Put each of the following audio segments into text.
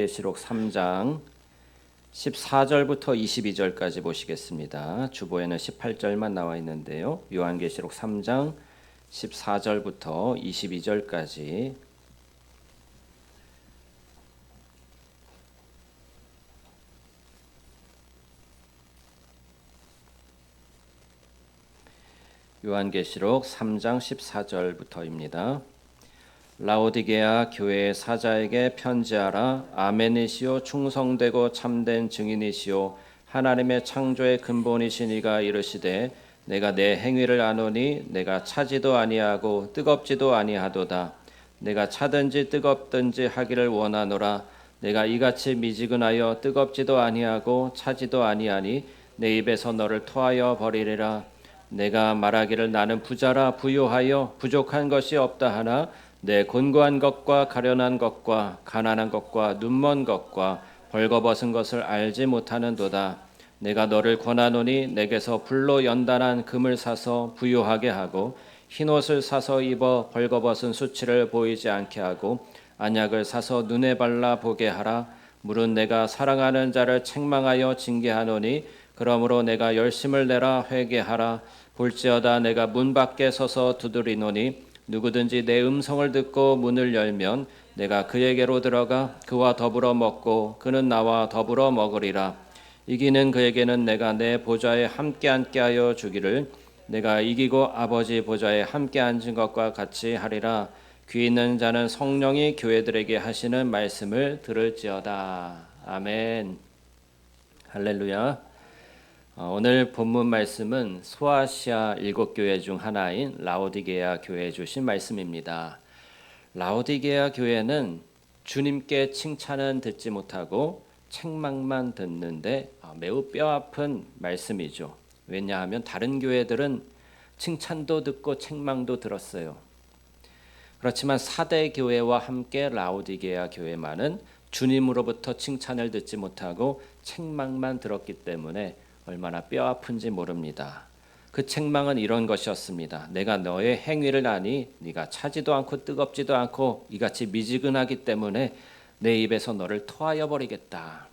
계시록 3장 14절부터 22절까지 보시겠습니다. 주보에는 18절만 나와 있는데요. 요한계시록 3장 14절부터 22절까지 요한계시록 3장 14절부터입니다. 라오디게아 교회의 사자에게 편지하라. 아멘이시오 충성되고 참된 증인이시오 하나님의 창조의 근본이신 이가 이르시되 내가 내 행위를 아노니 내가 차지도 아니하고 뜨겁지도 아니하도다. 내가 차든지 뜨겁든지 하기를 원하노라. 내가 이같이 미지근하여 뜨겁지도 아니하고 차지도 아니하니 내 입에서 너를 토하여 버리리라. 내가 말하기를 나는 부자라 부유하여 부족한 것이 없다 하나 내 곤고한 것과 가련한 것과 가난한 것과 눈먼 것과 벌거벗은 것을 알지 못하는도다. 내가 너를 권하노니 내게서 불로 연단한 금을 사서 부유하게 하고 흰옷을 사서 입어 벌거벗은 수치를 보이지 않게 하고 안약을 사서 눈에 발라 보게 하라. 물은 내가 사랑하는 자를 책망하여 징계하노니 그러므로 내가 열심을 내라 회개하라. 볼지어다 내가 문 밖에 서서 두드리노니 누구든지 내 음성을 듣고 문을 열면 내가 그에게로 들어가 그와 더불어 먹고 그는 나와 더불어 먹으리라. 이기는 그에게는 내가 내 보좌에 함께 앉게 하여 주기를 내가 이기고 아버지 보좌에 함께 앉은 것과 같이 하리라. 귀 있는 자는 성령이 교회들에게 하시는 말씀을 들을지어다. 아멘. 할렐루야. 오늘 본문 말씀은 소아시아 7교회 중 하나인 라오디게아 교회에 주신 말씀입니다. 라오디게아 교회는 주님께 칭찬은 듣지 못하고 책망만 듣는데 매우 뼈아픈 말씀이죠. 왜냐하면 다른 교회들은 칭찬도 듣고 책망도 들었어요. 그렇지만 4대 교회와 함께 라오디게아 교회만은 주님으로부터 칭찬을 듣지 못하고 책망만 들었기 때문에 얼마나 뼈아픈지 모릅니다. 그 책망은 이런 것이었습니다. 내가 너의 행위를 아니 네가 차지도 않고 뜨겁지도 않고 이같이 미지근하기 때문에 내 입에서 너를 토하여 버리겠다.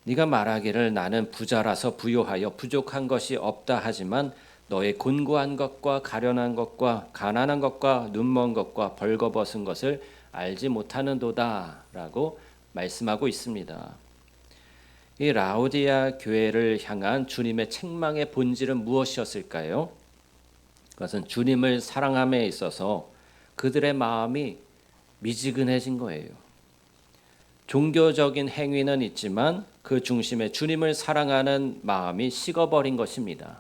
네가 말하기를 나는 부자라서 부유하여 부족한 것이 없다 하지만 너의 곤고한 것과 가련한 것과 가난한 것과 눈먼 것과 벌거벗은 것을 알지 못하는도다 라고 말씀하고 있습니다. 이 라오디아 교회를 향한 주님의 책망의 본질은 무엇이었을까요? 그것은 주님을 사랑함에 있어서 그들의 마음이 미지근해진 거예요. 종교적인 행위는 있지만 그 중심에 주님을 사랑하는 마음이 식어버린 것입니다.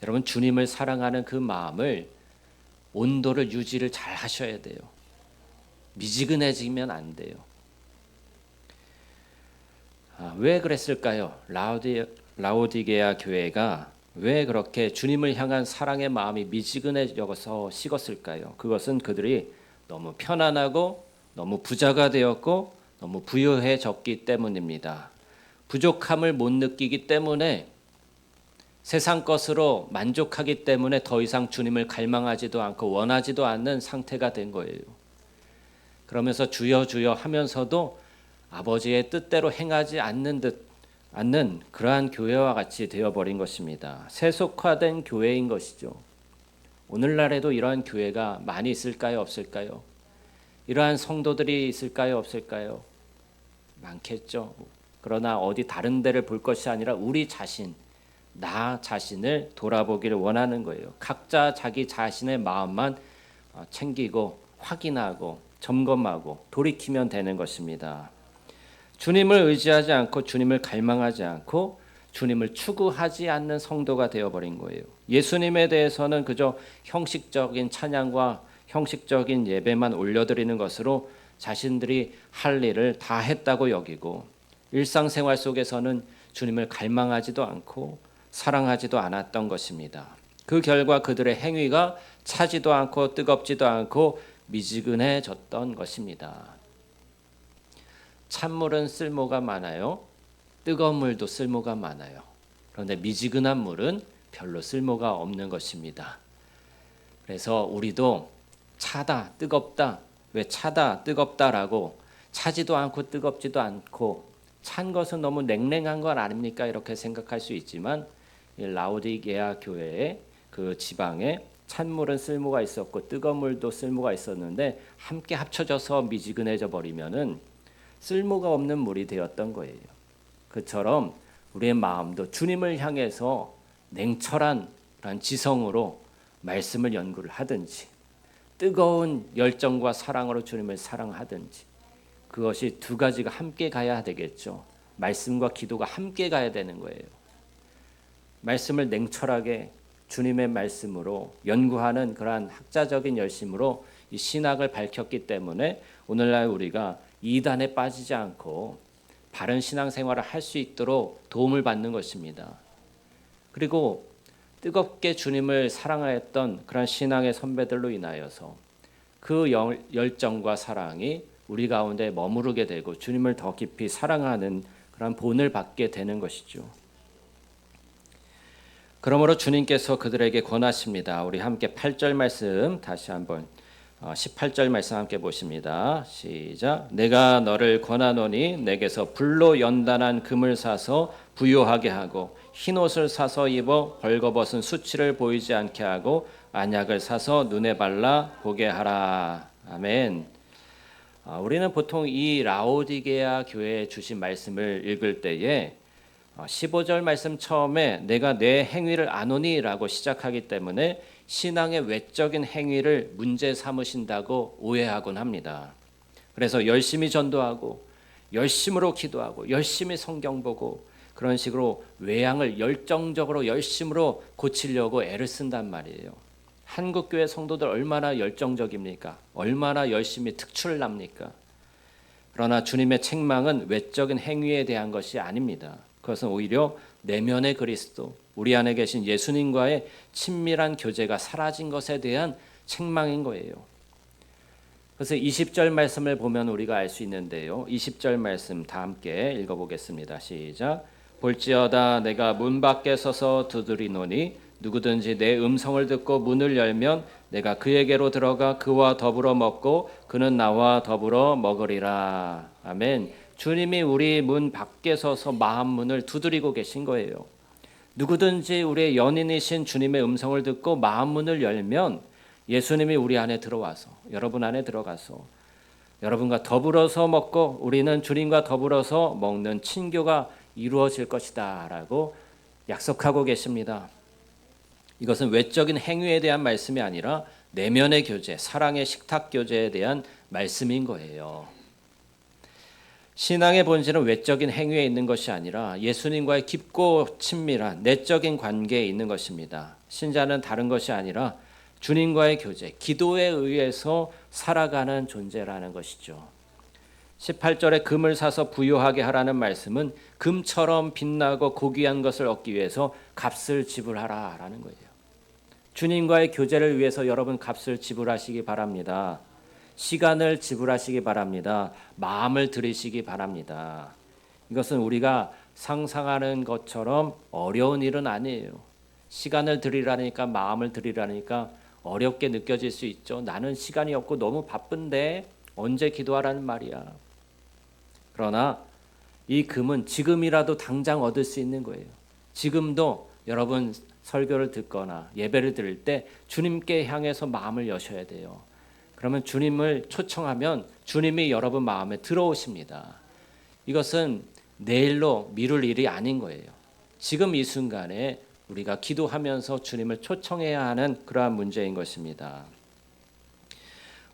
여러분, 주님을 사랑하는 그 마음을 온도를 유지를 잘 하셔야 돼요. 미지근해지면 안 돼요. 왜 그랬을까요? 라오디게아 교회가 왜 그렇게 주님을 향한 사랑의 마음이 미지근해져서 식었을까요? 그것은 그들이 너무 편안하고 너무 부자가 되었고 너무 부유해졌기 때문입니다. 부족함을 못 느끼기 때문에 세상 것으로 만족하기 때문에 더 이상 주님을 갈망하지도 않고 원하지도 않는 상태가 된 거예요. 그러면서 주여 주여 하면서도 아버지의 뜻대로 행하지 않는 그러한 교회와 같이 되어버린 것입니다. 세속화된 교회인 것이죠. 오늘날에도 이러한 교회가 많이 있을까요? 없을까요? 이러한 성도들이 있을까요? 없을까요? 많겠죠. 그러나 어디 다른 데를 볼 것이 아니라 우리 자신, 나 자신을 돌아보기를 원하는 거예요. 각자 자기 자신의 마음만 챙기고 확인하고 점검하고 돌이키면 되는 것입니다. 주님을 의지하지 않고 주님을 갈망하지 않고 주님을 추구하지 않는 성도가 되어버린 거예요. 예수님에 대해서는 그저 형식적인 찬양과 형식적인 예배만 올려드리는 것으로 자신들이 할 일을 다 했다고 여기고 일상생활 속에서는 주님을 갈망하지도 않고 사랑하지도 않았던 것입니다. 그 결과 그들의 행위가 차지도 않고 뜨겁지도 않고 미지근해졌던 것입니다. 찬물은 쓸모가 많아요. 뜨거운 물도 쓸모가 많아요. 그런데 미지근한 물은 별로 쓸모가 없는 것입니다. 그래서 우리도 차다, 뜨겁다, 왜 차다, 뜨겁다라고 차지도 않고 뜨겁지도 않고 찬 것은 너무 냉랭한 건 아닙니까? 이렇게 생각할 수 있지만 이 라오디게아 교회의 그 지방에 찬물은 쓸모가 있었고 뜨거운 물도 쓸모가 있었는데 함께 합쳐져서 미지근해져 버리면은 쓸모가 없는 물이 되었던 거예요. 그처럼 우리의 마음도 주님을 향해서 냉철한 지성으로 말씀을 연구를 하든지 뜨거운 열정과 사랑으로 주님을 사랑하든지 그것이 두 가지가 함께 가야 되겠죠. 말씀과 기도가 함께 가야 되는 거예요. 말씀을 냉철하게 주님의 말씀으로 연구하는 그러한 학자적인 열심으로 이 신학을 밝혔기 때문에 오늘날 우리가 이단에 빠지지 않고 바른 신앙생활을 할 수 있도록 도움을 받는 것입니다. 그리고 뜨겁게 주님을 사랑하였던 그런 신앙의 선배들로 인하여서 그 열정과 사랑이 우리 가운데 머무르게 되고 주님을 더 깊이 사랑하는 그런 본을 받게 되는 것이죠. 그러므로 주님께서 그들에게 권하십니다. 우리 함께 8절 말씀 다시 한번 18절 말씀 함께 보십니다. 시작. 내가 너를 권하노니 내게서 불로 연단한 금을 사서 부요하게 하고 흰옷을 사서 입어 벌거벗은 수치를 보이지 않게 하고 안약을 사서 눈에 발라 보게 하라. 아멘. 우리는 보통 이 라오디게아 교회에 주신 말씀을 읽을 때에 15절 말씀 처음에 내가 내 행위를 아노니 라고 시작하기 때문에 신앙의 외적인 행위를 문제 삼으신다고 오해하곤 합니다. 그래서 열심히 전도하고 열심으로 기도하고 열심히 성경 보고 그런 식으로 외양을 열정적으로 열심으로 고치려고 애를 쓴단 말이에요. 한국교회 성도들 얼마나 열정적입니까? 얼마나 열심히 특출을 납니까? 그러나 주님의 책망은 외적인 행위에 대한 것이 아닙니다. 그것은 오히려 내면의 그리스도, 우리 안에 계신 예수님과의 친밀한 교제가 사라진 것에 대한 책망인 거예요. 그래서 20절 말씀을 보면 우리가 알 수 있는데요. 20절 말씀 다 함께 읽어보겠습니다. 시작. 볼지어다 내가 문 밖에 서서 두드리노니 누구든지 내 음성을 듣고 문을 열면 내가 그에게로 들어가 그와 더불어 먹고 그는 나와 더불어 먹으리라. 아멘. 주님이 우리 문 밖에 서서 마음 문을 두드리고 계신 거예요. 누구든지 우리의 연인이신 주님의 음성을 듣고 마음 문을 열면 예수님이 우리 안에 들어와서 여러분 안에 들어가서 여러분과 더불어서 먹고 우리는 주님과 더불어서 먹는 친교가 이루어질 것이다 라고 약속하고 계십니다. 이것은 외적인 행위에 대한 말씀이 아니라 내면의 교제, 사랑의 식탁 교제에 대한 말씀인 거예요. 신앙의 본질은 외적인 행위에 있는 것이 아니라 예수님과의 깊고 친밀한 내적인 관계에 있는 것입니다. 신자는 다른 것이 아니라 주님과의 교제, 기도에 의해서 살아가는 존재라는 것이죠. 18절에 금을 사서 부요하게 하라는 말씀은 금처럼 빛나고 고귀한 것을 얻기 위해서 값을 지불하라라는 거예요. 주님과의 교제를 위해서 여러분 값을 지불하시기 바랍니다. 시간을 지불하시기 바랍니다. 마음을 들이시기 바랍니다. 이것은 우리가 상상하는 것처럼 어려운 일은 아니에요. 시간을 들이라니까 마음을 들이라니까 어렵게 느껴질 수 있죠. 나는 시간이 없고 너무 바쁜데 언제 기도하라는 말이야. 그러나 이 금은 지금이라도 당장 얻을 수 있는 거예요. 지금도 여러분 설교를 듣거나 예배를 드릴 때 주님께 향해서 마음을 여셔야 돼요. 그러면 주님을 초청하면 주님이 여러분 마음에 들어오십니다. 이것은 내일로 미룰 일이 아닌 거예요. 지금 이 순간에 우리가 기도하면서 주님을 초청해야 하는 그러한 문제인 것입니다.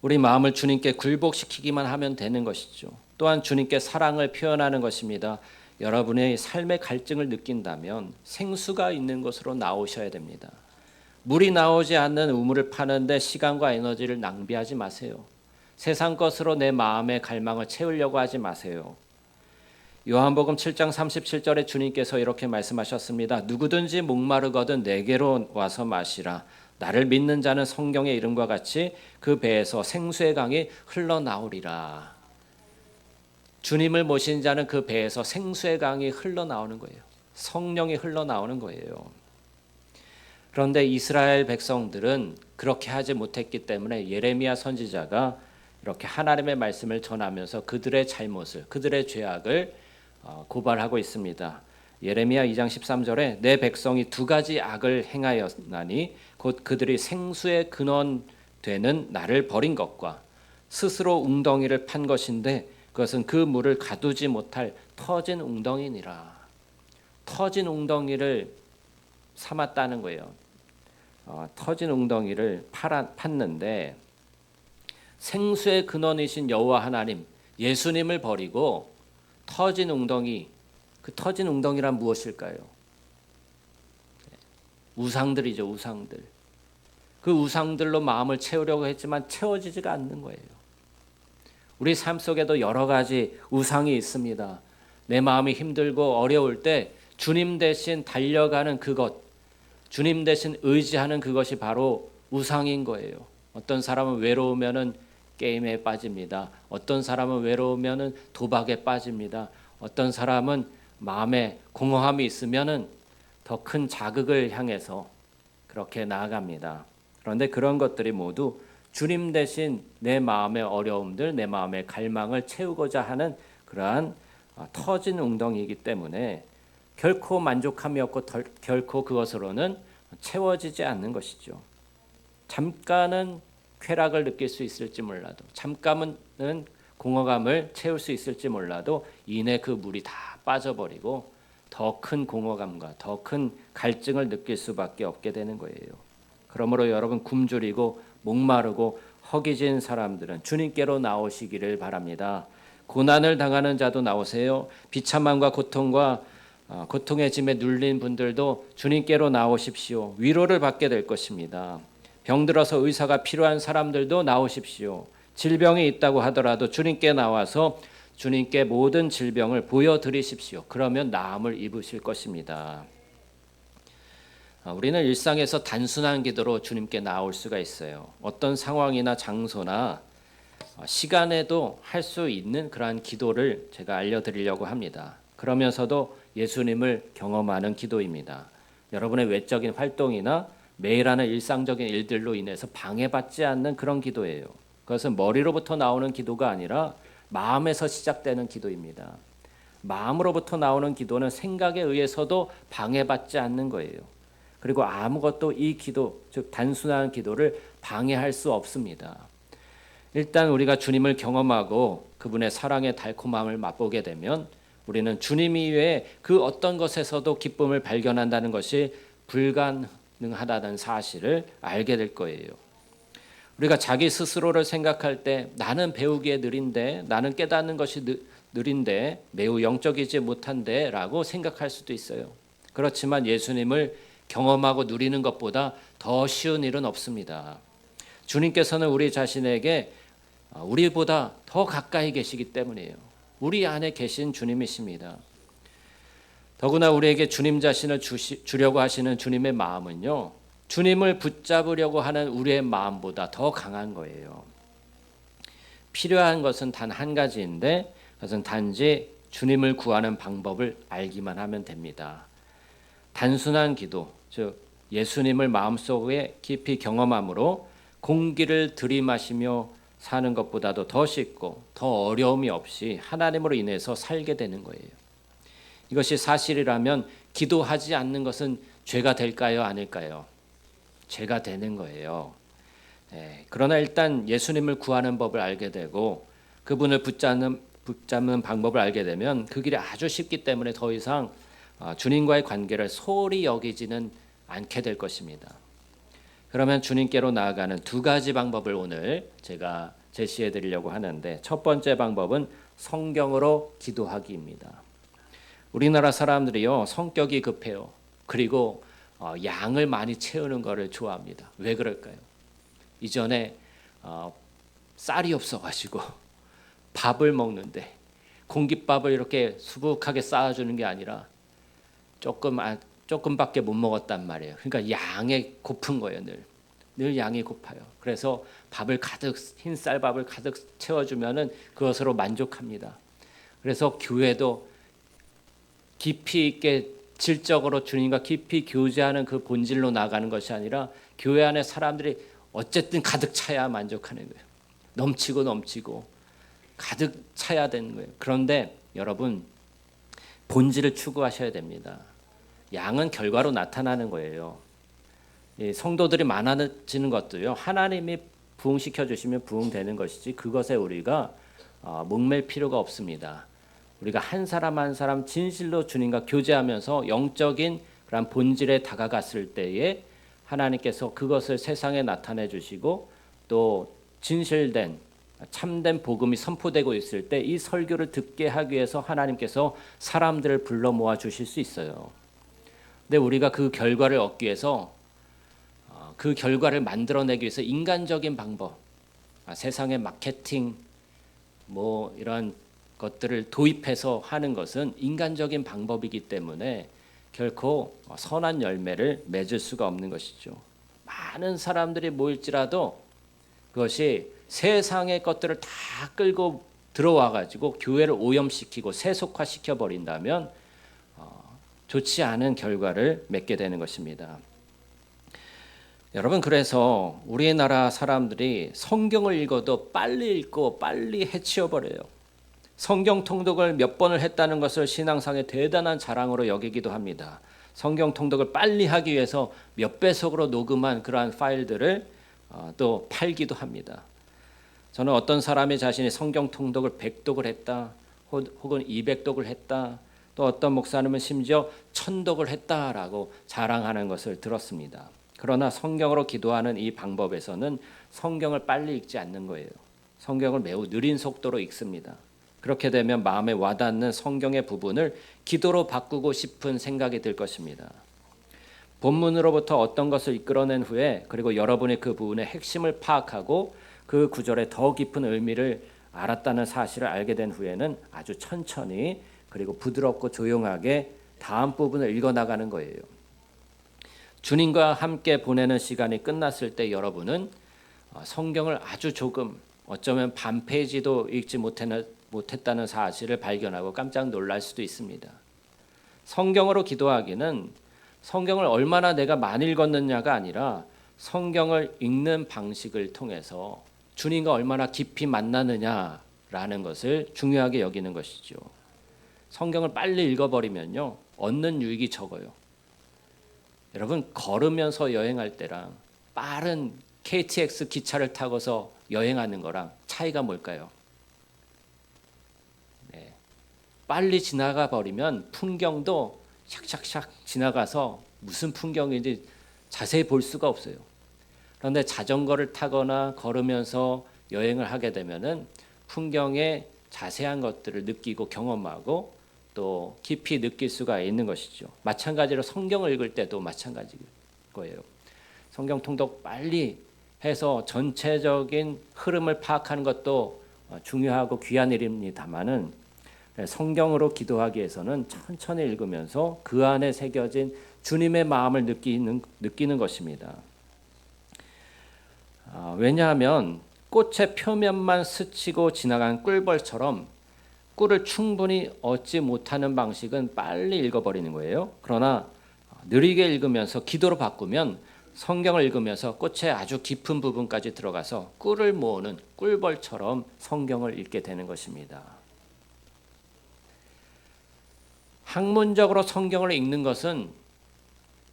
우리 마음을 주님께 굴복시키기만 하면 되는 것이죠. 또한 주님께 사랑을 표현하는 것입니다. 여러분의 삶의 갈증을 느낀다면 생수가 있는 곳으로 나오셔야 됩니다. 물이 나오지 않는 우물을 파는데 시간과 에너지를 낭비하지 마세요. 세상 것으로 내 마음의 갈망을 채우려고 하지 마세요. 요한복음 7장 37절에 주님께서 이렇게 말씀하셨습니다. 누구든지 목마르거든 내게로 와서 마시라. 나를 믿는 자는 성경의 이름과 같이 그 배에서 생수의 강이 흘러나오리라. 주님을 모신 자는 그 배에서 생수의 강이 흘러나오는 거예요. 성령이 흘러나오는 거예요. 그런데 이스라엘 백성들은 그렇게 하지 못했기 때문에 예레미야 선지자가 이렇게 하나님의 말씀을 전하면서 그들의 잘못을, 그들의 죄악을 고발하고 있습니다. 예레미야 2장 13절에 내 백성이 두 가지 악을 행하였나니 곧 그들이 생수의 근원 되는 나를 버린 것과 스스로 웅덩이를 판 것인데 그것은 그 물을 가두지 못할 터진 웅덩이니라. 터진 웅덩이를 삼았다는 거예요. 터진 웅덩이를 팠는데 생수의 근원이신 여호와 하나님 예수님을 버리고 터진 웅덩이, 그 터진 웅덩이란 무엇일까요? 우상들이죠. 우상들. 그 우상들로 마음을 채우려고 했지만 채워지지가 않는 거예요. 우리 삶 속에도 여러 가지 우상이 있습니다. 내 마음이 힘들고 어려울 때 주님 대신 달려가는 그것, 주님 대신 의지하는 그것이 바로 우상인 거예요. 어떤 사람은 외로우면은 게임에 빠집니다. 어떤 사람은 외로우면은 도박에 빠집니다. 어떤 사람은 마음에 공허함이 있으면은 더 큰 자극을 향해서 그렇게 나아갑니다. 그런데 그런 것들이 모두 주님 대신 내 마음의 어려움들, 내 마음의 갈망을 채우고자 하는 그러한 터진 웅덩이이기 때문에 결코 만족함이 없고 결코 그것으로는 채워지지 않는 것이죠. 잠깐은 쾌락을 느낄 수 있을지 몰라도, 잠깐은 공허감을 채울 수 있을지 몰라도 이내 그 물이 다 빠져버리고 더 큰 공허감과 더 큰 갈증을 느낄 수밖에 없게 되는 거예요. 그러므로 여러분 굶주리고 목마르고 허기진 사람들은 주님께로 나오시기를 바랍니다. 고난을 당하는 자도 나오세요. 비참함과 고통의 짐에 눌린 분들도 주님께로 나오십시오. 위로를 받게 될 것입니다. 병들어서 의사가 필요한 사람들도 나오십시오. 질병이 있다고 하더라도 주님께 나와서 주님께 모든 질병을 보여드리십시오. 그러면 나음을 입으실 것입니다. 우리는 일상에서 단순한 기도로 주님께 나올 수가 있어요. 어떤 상황이나 장소나 시간에도 할 수 있는 그러한 기도를 제가 알려드리려고 합니다. 그러면서도 예수님을 경험하는 기도입니다. 여러분의 외적인 활동이나 매일 하는 일상적인 일들로 인해서 방해받지 않는 그런 기도예요. 그것은 머리로부터 나오는 기도가 아니라 마음에서 시작되는 기도입니다. 마음으로부터 나오는 기도는 생각에 의해서도 방해받지 않는 거예요. 그리고 아무것도 이 기도, 즉 단순한 기도를 방해할 수 없습니다. 일단 우리가 주님을 경험하고 그분의 사랑의 달콤함을 맛보게 되면 우리는 주님 이외에 그 어떤 것에서도 기쁨을 발견한다는 것이 불가능하다는 사실을 알게 될 거예요. 우리가 자기 스스로를 생각할 때 나는 배우기에 느린데, 나는 깨닫는 것이 느린데, 매우 영적이지 못한데 라고 생각할 수도 있어요. 그렇지만 예수님을 경험하고 누리는 것보다 더 쉬운 일은 없습니다. 주님께서는 우리 자신에게 우리보다 더 가까이 계시기 때문이에요. 우리 안에 계신 주님이십니다. 더구나 우리에게 주님 자신을 주려고 하시는 주님의 마음은요, 주님을 붙잡으려고 하는 우리의 마음보다 더 강한 거예요. 필요한 것은 단 한 가지인데 그것은 단지 주님을 구하는 방법을 알기만 하면 됩니다. 단순한 기도, 즉 예수님을 마음속에 깊이 경험함으로 공기를 들이마시며 사는 것보다도 더 쉽고 더 어려움이 없이 하나님으로 인해서 살게 되는 거예요. 이것이 사실이라면 기도하지 않는 것은 죄가 될까요? 아닐까요? 죄가 되는 거예요. 그러나 일단 예수님을 구하는 법을 알게 되고 그분을 붙잡는 방법을 알게 되면 그 길이 아주 쉽기 때문에 더 이상 주님과의 관계를 소홀히 여기지는 않게 될 것입니다. 그러면 주님께로 나아가는 두 가지 방법을 오늘 제가 제시해 드리려고 하는데, 첫 번째 방법은 성경으로 기도하기입니다. 우리나라 사람들이요, 성격이 급해요. 그리고 양을 많이 채우는 것을 좋아합니다. 왜 그럴까요? 이전에 쌀이 없어가지고 밥을 먹는데 공깃밥을 이렇게 수북하게 쌓아주는 게 아니라 조금밖에 못 먹었단 말이에요. 그러니까 양에 고픈 거예요. 늘 양이 고파요. 그래서 밥을 가득, 흰 쌀밥을 가득 채워주면은 그것으로 만족합니다. 그래서 교회도 깊이 있게 질적으로 주님과 깊이 교제하는 그 본질로 나가는 것이 아니라 교회 안에 사람들이 어쨌든 가득 차야 만족하는 거예요. 넘치고 넘치고 가득 차야 되는 거예요. 그런데 여러분, 본질을 추구하셔야 됩니다. 양은 결과로 나타나는 거예요. 이 성도들이 많아지는 것도요, 하나님이 부흥시켜 주시면 부흥되는 것이지 그것에 우리가 목맬 필요가 없습니다. 우리가 한 사람 한 사람 진실로 주님과 교제하면서 영적인 그런 본질에 다가갔을 때에 하나님께서 그것을 세상에 나타내 주시고, 또 진실된 참된 복음이 선포되고 있을 때 이 설교를 듣게 하기 위해서 하나님께서 사람들을 불러 모아 주실 수 있어요. 근데 우리가 그 결과를 얻기 위해서, 그 결과를 만들어내기 위해서 인간적인 방법, 세상의 마케팅 뭐 이런 것들을 도입해서 하는 것은 인간적인 방법이기 때문에 결코 선한 열매를 맺을 수가 없는 것이죠. 많은 사람들이 모일지라도 그것이 세상의 것들을 다 끌고 들어와 가지고 교회를 오염시키고 세속화시켜 버린다면 좋지 않은 결과를 맺게 되는 것입니다. 여러분, 그래서 우리나라 사람들이 성경을 읽어도 빨리 읽고 빨리 해치워 버려요. 성경 통독을 몇 번을 했다는 것을 신앙상의 대단한 자랑으로 여기기도 합니다. 성경 통독을 빨리 하기 위해서 몇 배속으로 녹음한 그러한 파일들을 또 팔기도 합니다. 저는 어떤 사람이 자신이 성경 통독을 100독을 했다, 혹은 200독을 했다, 또 어떤 목사님은 심지어 1000독을 했다라고 자랑하는 것을 들었습니다. 그러나 성경으로 기도하는 이 방법에서는 성경을 빨리 읽지 않는 거예요. 성경을 매우 느린 속도로 읽습니다. 그렇게 되면 마음에 와닿는 성경의 부분을 기도로 바꾸고 싶은 생각이 들 것입니다. 본문으로부터 어떤 것을 이끌어낸 후에, 그리고 여러분이 그 부분의 핵심을 파악하고 그 구절의 더 깊은 의미를 알았다는 사실을 알게 된 후에는 아주 천천히 그리고 부드럽고 조용하게 다음 부분을 읽어나가는 거예요. 주님과 함께 보내는 시간이 끝났을 때 여러분은 성경을 아주 조금, 어쩌면 반 페이지도 읽지 못했다는 사실을 발견하고 깜짝 놀랄 수도 있습니다. 성경으로 기도하기는 성경을 얼마나 내가 많이 읽었느냐가 아니라 성경을 읽는 방식을 통해서 주님과 얼마나 깊이 만나느냐라는 것을 중요하게 여기는 것이죠. 성경을 빨리 읽어버리면요, 얻는 유익이 적어요. 여러분, 걸으면서 여행할 때랑 빠른 KTX 기차를 타고서 여행하는 거랑 차이가 뭘까요? 네. 빨리 지나가 버리면 풍경도 샥샥샥 지나가서 무슨 풍경인지 자세히 볼 수가 없어요. 그런데 자전거를 타거나 걸으면서 여행을 하게 되면은 풍경의 자세한 것들을 느끼고 경험하고 또 깊이 느낄 수가 있는 것이죠. 마찬가지로 성경을 읽을 때도 마찬가지일 거예요. 성경 통독 빨리 해서 전체적인 흐름을 파악하는 것도 중요하고 귀한 일입니다만은, 성경으로 기도하기 위해서는 천천히 읽으면서 그 안에 새겨진 주님의 마음을 느끼는 것입니다. 왜냐하면 꽃의 표면만 스치고 지나간 꿀벌처럼 꿀을 충분히 얻지 못하는 방식은 빨리 읽어버리는 거예요. 그러나 느리게 읽으면서 기도로 바꾸면 성경을 읽으면서 꽃의 아주 깊은 부분까지 들어가서 꿀을 모으는 꿀벌처럼 성경을 읽게 되는 것입니다. 학문적으로 성경을 읽는 것은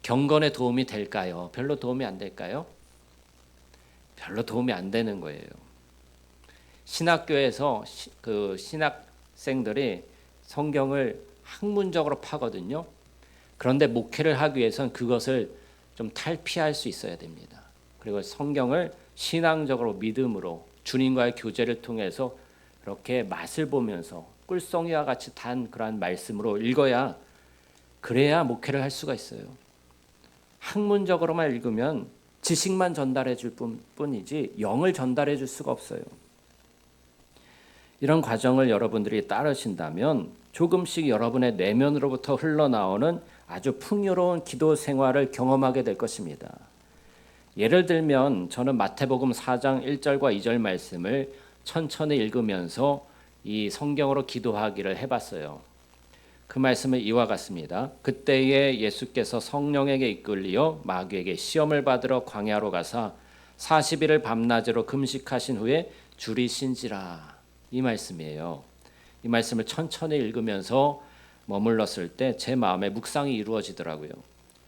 경건에 도움이 될까요? 별로 도움이 안 될까요? 별로 도움이 안 되는 거예요. 신학교에서 그 신학생들이 성경을 학문적으로 파거든요. 그런데 목회를 하기 위해서는 그것을 좀 탈피할 수 있어야 됩니다. 그리고 성경을 신앙적으로 믿음으로 주님과의 교제를 통해서 이렇게 맛을 보면서 꿀송이와 같이 단 그러한 말씀으로 읽어야, 그래야 목회를 할 수가 있어요. 학문적으로만 읽으면 지식만 전달해 줄 뿐이지 영을 전달해 줄 수가 없어요. 이런 과정을 여러분들이 따르신다면 조금씩 여러분의 내면으로부터 흘러나오는 아주 풍요로운 기도 생활을 경험하게 될 것입니다. 예를 들면 저는 마태복음 4장 1절과 2절 말씀을 천천히 읽으면서 이 성경으로 기도하기를 해봤어요. 그 말씀은 이와 같습니다. 그때에 예수께서 성령에게 이끌리어 마귀에게 시험을 받으러 광야로 가사 40일을 밤낮으로 금식하신 후에 줄이신지라, 이 말씀이에요. 이 말씀을 천천히 읽으면서 머물렀을 때 제 마음에 묵상이 이루어지더라고요.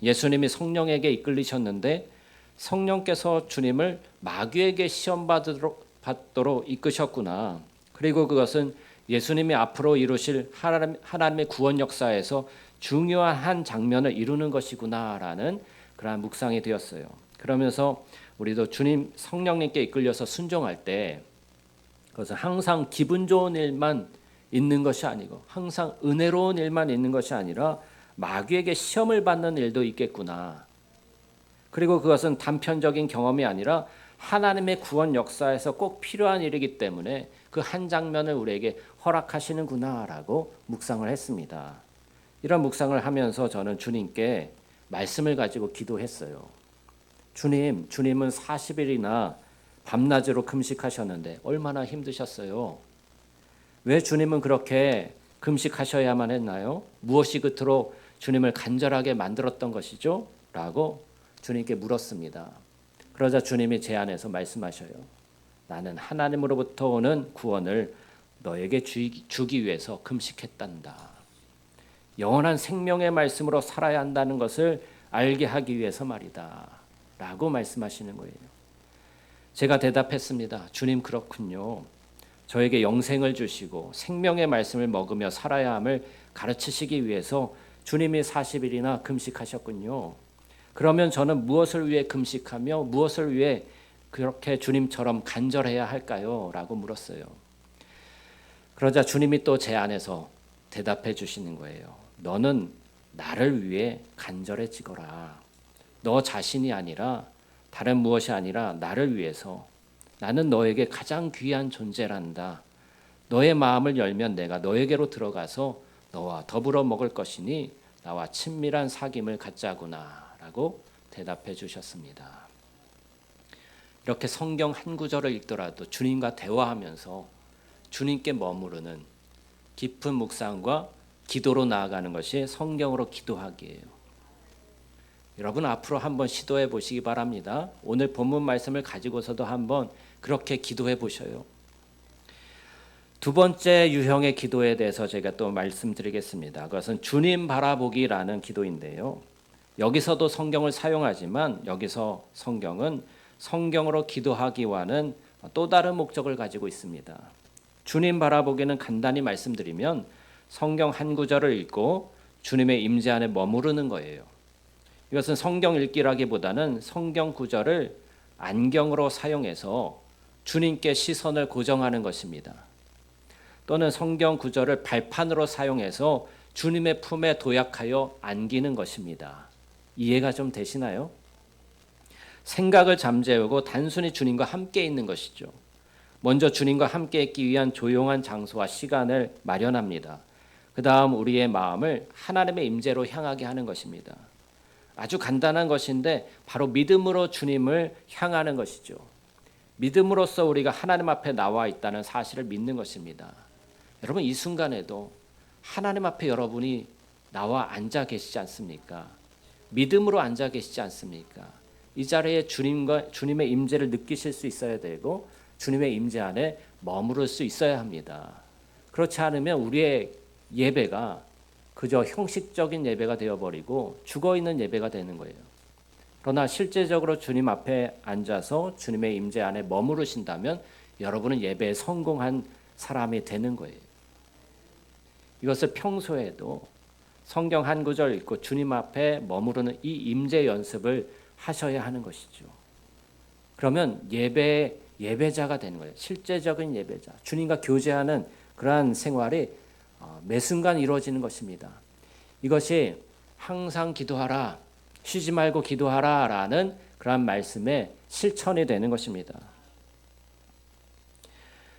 예수님이 성령에게 이끌리셨는데 성령께서 주님을 마귀에게 시험 받도록 이끄셨구나. 그리고 그것은 예수님이 앞으로 이루실 하나님의 구원 역사에서 중요한 한 장면을 이루는 것이구나라는 그러한 묵상이 되었어요. 그러면서 우리도 주님 성령님께 이끌려서 순종할 때 그것은 항상 기분 좋은 일만 있는 것이 아니고 항상 은혜로운 일만 있는 것이 아니라 마귀에게 시험을 받는 일도 있겠구나. 그리고 그것은 단편적인 경험이 아니라 하나님의 구원 역사에서 꼭 필요한 일이기 때문에 그 한 장면을 우리에게 허락하시는구나라고 묵상을 했습니다. 이런 묵상을 하면서 저는 주님께 말씀을 가지고 기도했어요. 주님은 40일이나 밤낮으로 금식하셨는데 얼마나 힘드셨어요? 왜 주님은 그렇게 금식하셔야만 했나요? 무엇이 그토록 주님을 간절하게 만들었던 것이죠? 라고 주님께 물었습니다. 그러자 주님이 제 안에서 말씀하셔요. 나는 하나님으로부터 오는 구원을 너에게 주기 위해서 금식했단다. 영원한 생명의 말씀으로 살아야 한다는 것을 알게 하기 위해서 말이다. 라고 말씀하시는 거예요. 제가 대답했습니다. 주님, 그렇군요. 저에게 영생을 주시고 생명의 말씀을 먹으며 살아야 함을 가르치시기 위해서 주님이 40일이나 금식하셨군요. 그러면 저는 무엇을 위해 금식하며 무엇을 위해 그렇게 주님처럼 간절해야 할까요? 라고 물었어요. 그러자 주님이 또 제 안에서 대답해 주시는 거예요. 너는 나를 위해 간절해지거라. 너 자신이 아니라 다른 무엇이 아니라 나를 위해서. 나는 너에게 가장 귀한 존재란다. 너의 마음을 열면 내가 너에게로 들어가서 너와 더불어 먹을 것이니 나와 친밀한 사귐을 갖자구나 라고 대답해 주셨습니다. 이렇게 성경 한 구절을 읽더라도 주님과 대화하면서 주님께 머무르는 깊은 묵상과 기도로 나아가는 것이 성경으로 기도하기예요. 여러분 앞으로 한번 시도해 보시기 바랍니다. 오늘 본문 말씀을 가지고서도 한번 그렇게 기도해 보셔요. 두 번째 유형의 기도에 대해서 제가 또 말씀드리겠습니다. 그것은 주님 바라보기라는 기도인데요. 여기서도 성경을 사용하지만 여기서 성경은 성경으로 기도하기와는 또 다른 목적을 가지고 있습니다. 주님 바라보기는 간단히 말씀드리면 성경 한 구절을 읽고 주님의 임재 안에 머무르는 거예요. 이것은 성경 읽기라기보다는 성경 구절을 안경으로 사용해서 주님께 시선을 고정하는 것입니다. 또는 성경 구절을 발판으로 사용해서 주님의 품에 도약하여 안기는 것입니다. 이해가 좀 되시나요? 생각을 잠재우고 단순히 주님과 함께 있는 것이죠. 먼저 주님과 함께 있기 위한 조용한 장소와 시간을 마련합니다. 그 다음 우리의 마음을 하나님의 임재로 향하게 하는 것입니다. 아주 간단한 것인데 바로 믿음으로 주님을 향하는 것이죠. 믿음으로써 우리가 하나님 앞에 나와 있다는 사실을 믿는 것입니다. 여러분 이 순간에도 하나님 앞에 여러분이 나와 앉아 계시지 않습니까? 믿음으로 앉아 계시지 않습니까? 이 자리에 주님의 임재를 느끼실 수 있어야 되고 주님의 임재 안에 머무를 수 있어야 합니다. 그렇지 않으면 우리의 예배가 그저 형식적인 예배가 되어버리고 죽어있는 예배가 되는 거예요. 그러나 실제적으로 주님 앞에 앉아서 주님의 임재 안에 머무르신다면 여러분은 예배에 성공한 사람이 되는 거예요. 이것을 평소에도 성경 한 구절 읽고 주님 앞에 머무르는 이 임재 연습을 하셔야 하는 것이죠. 그러면 예배자가 되는 거예요. 실제적인 예배자. 주님과 교제하는 그러한 생활이 매 순간 이루어지는 것입니다. 이것이 항상 기도하라, 쉬지 말고 기도하라 라는 그러한 말씀의 실천이 되는 것입니다.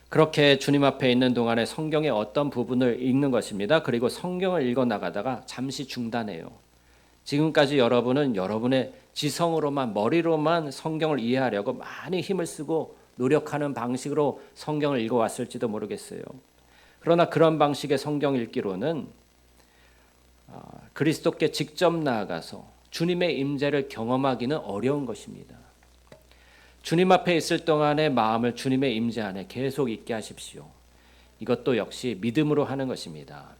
그렇게 주님 앞에 있는 동안에 성경의 어떤 부분을 읽는 것입니다. 그리고 성경을 읽어 나가다가 잠시 중단해요. 지금까지 여러분은 여러분의 지성으로만 머리로만 성경을 이해하려고 많이 힘을 쓰고 노력하는 방식으로 성경을 읽어왔을지도 모르겠어요. 그러나 그런 방식의 성경 읽기로는 그리스도께 직접 나아가서 주님의 임재를 경험하기는 어려운 것입니다. 주님 앞에 있을 동안에 마음을 주님의 임재 안에 계속 있게 하십시오. 이것도 역시 믿음으로 하는 것입니다.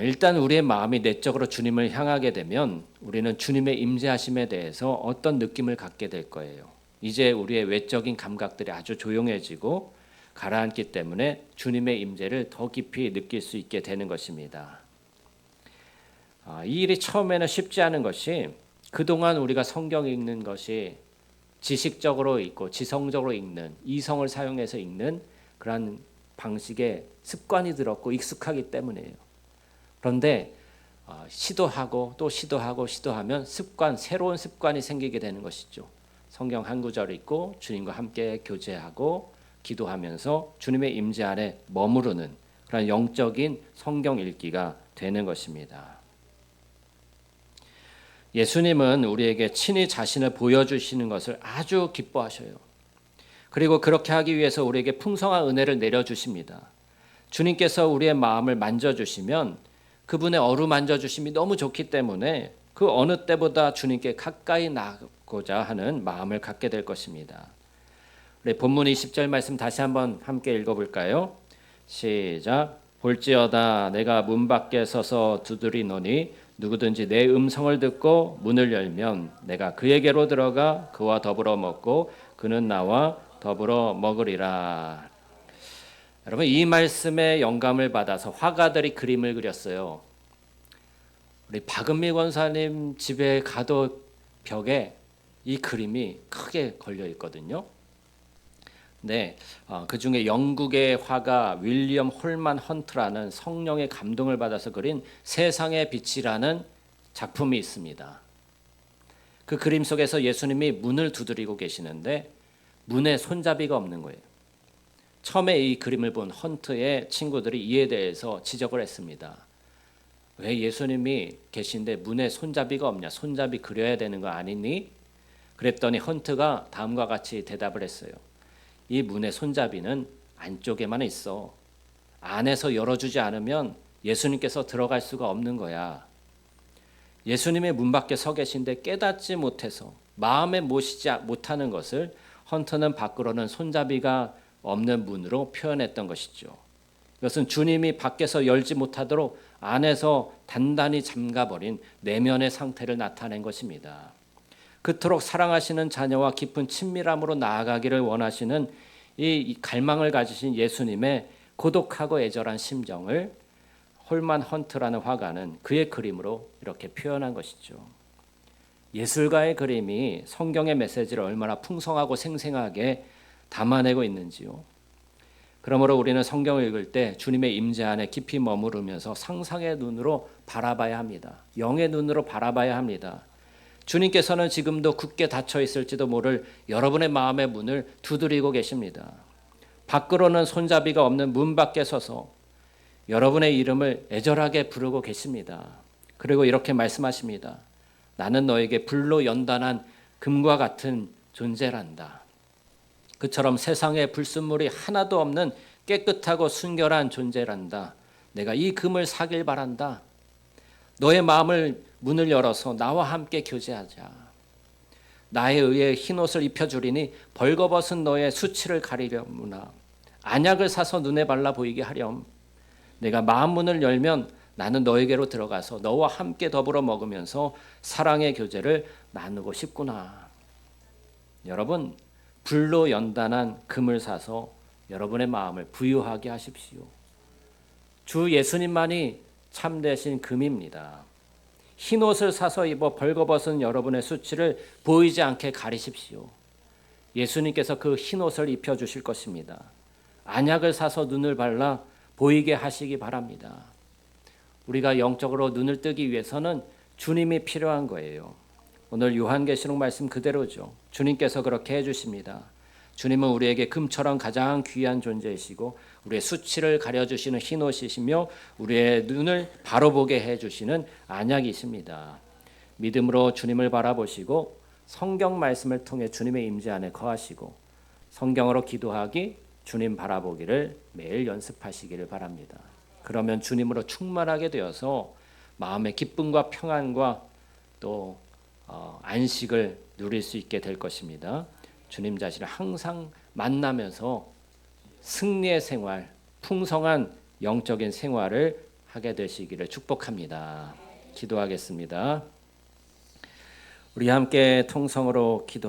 일단 우리의 마음이 내적으로 주님을 향하게 되면 우리는 주님의 임재하심에 대해서 어떤 느낌을 갖게 될 거예요. 이제 우리의 외적인 감각들이 아주 조용해지고 가라앉기 때문에 주님의 임재를 더 깊이 느낄 수 있게 되는 것입니다. 이 일이 처음에는 쉽지 않은 것이 그동안 우리가 성경 읽는 것이 지식적으로 읽고 지성적으로 읽는 이성을 사용해서 읽는 그런 방식의 습관이 들었고 익숙하기 때문이에요. 그런데 시도하고 또 시도하면 새로운 습관이 생기게 되는 것이죠. 성경 한 구절 읽고 주님과 함께 교제하고 기도하면서 주님의 임재 안에 머무르는 그런 영적인 성경 읽기가 되는 것입니다. 예수님은 우리에게 친히 자신을 보여주시는 것을 아주 기뻐하셔요. 그리고 그렇게 하기 위해서 우리에게 풍성한 은혜를 내려주십니다. 주님께서 우리의 마음을 만져주시면 그분의 어루만져주심이 너무 좋기 때문에 그 어느 때보다 주님께 가까이 나가고자 하는 마음을 갖게 될 것입니다. 우리 본문 20절 말씀 다시 한번 함께 읽어볼까요? 시작. 볼지어다 내가 문 밖에 서서 두드리노니 누구든지 내 음성을 듣고 문을 열면 내가 그에게로 들어가 그와 더불어 먹고 그는 나와 더불어 먹으리라. 여러분, 이 말씀에 영감을 받아서 화가들이 그림을 그렸어요. 우리 박은미 권사님 집에 가도 벽에 이 그림이 크게 걸려 있거든요. 네, 그 중에 영국의 화가 윌리엄 홀만 헌트라는 성령의 감동을 받아서 그린 세상의 빛이라는 작품이 있습니다. 그 그림 속에서 예수님이 문을 두드리고 계시는데 문에 손잡이가 없는 거예요. 처음에 이 그림을 본 헌트의 친구들이 이에 대해서 지적을 했습니다. 왜 예수님이 계신데 문에 손잡이가 없냐? 손잡이 그려야 되는 거 아니니? 그랬더니 헌트가 다음과 같이 대답을 했어요. 이 문의 손잡이는 안쪽에만 있어. 안에서 열어주지 않으면 예수님께서 들어갈 수가 없는 거야. 예수님의 문 밖에 서 계신데 깨닫지 못해서 마음에 모시지 못하는 것을 헌트는 밖으로는 손잡이가 없는 문으로 표현했던 것이죠. 이것은 주님이 밖에서 열지 못하도록 안에서 단단히 잠가버린 내면의 상태를 나타낸 것입니다. 그토록 사랑하시는 자녀와 깊은 친밀함으로 나아가기를 원하시는 이 갈망을 가지신 예수님의 고독하고 애절한 심정을 홀만 헌트라는 화가는 그의 그림으로 이렇게 표현한 것이죠. 예술가의 그림이 성경의 메시지를 얼마나 풍성하고 생생하게 담아내고 있는지요. 그러므로 우리는 성경을 읽을 때 주님의 임재 안에 깊이 머무르면서 상상의 눈으로 바라봐야 합니다. 영의 눈으로 바라봐야 합니다. 주님께서는 지금도 굳게 닫혀 있을지도 모를 여러분의 마음의 문을 두드리고 계십니다. 밖으로는 손잡이가 없는 문 밖에 서서 여러분의 이름을 애절하게 부르고 계십니다. 그리고 이렇게 말씀하십니다. 나는 너에게 불로 연단한 금과 같은 존재란다. 그처럼 세상에 불순물이 하나도 없는 깨끗하고 순결한 존재란다. 내가 이 금을 사길 바란다. 너의 마음을 문을 열어서 나와 함께 교제하자. 나에 의해 흰옷을 입혀주리니 벌거벗은 너의 수치를 가리려무나. 안약을 사서 눈에 발라 보이게 하렴. 내가 마음 문을 열면 나는 너에게로 들어가서 너와 함께 더불어 먹으면서 사랑의 교제를 나누고 싶구나. 여러분, 불로 연단한 금을 사서 여러분의 마음을 부유하게 하십시오. 주 예수님만이 참되신 금입니다. 흰옷을 사서 입어 벌거벗은 여러분의 수치를 보이지 않게 가리십시오. 예수님께서 그 흰옷을 입혀주실 것입니다. 안약을 사서 눈을 발라 보이게 하시기 바랍니다. 우리가 영적으로 눈을 뜨기 위해서는 주님이 필요한 거예요. 오늘 요한계시록 말씀 그대로죠. 주님께서 그렇게 해주십니다. 주님은 우리에게 금처럼 가장 귀한 존재이시고 우리의 수치를 가려주시는 흰옷이시며 우리의 눈을 바로 보게 해주시는 안약이십니다. 믿음으로 주님을 바라보시고 성경 말씀을 통해 주님의 임재 안에 거하시고 성경으로 기도하기, 주님 바라보기를 매일 연습하시기를 바랍니다. 그러면 주님으로 충만하게 되어서 마음의 기쁨과 평안과 또 안식을 누릴 수 있게 될 것입니다. 주님 자신을 항상 만나면서 승리의 생활, 풍성한 영적인 생활을 하게 되시기를 축복합니다. 기도하겠습니다. 우리 함께 통성으로 기도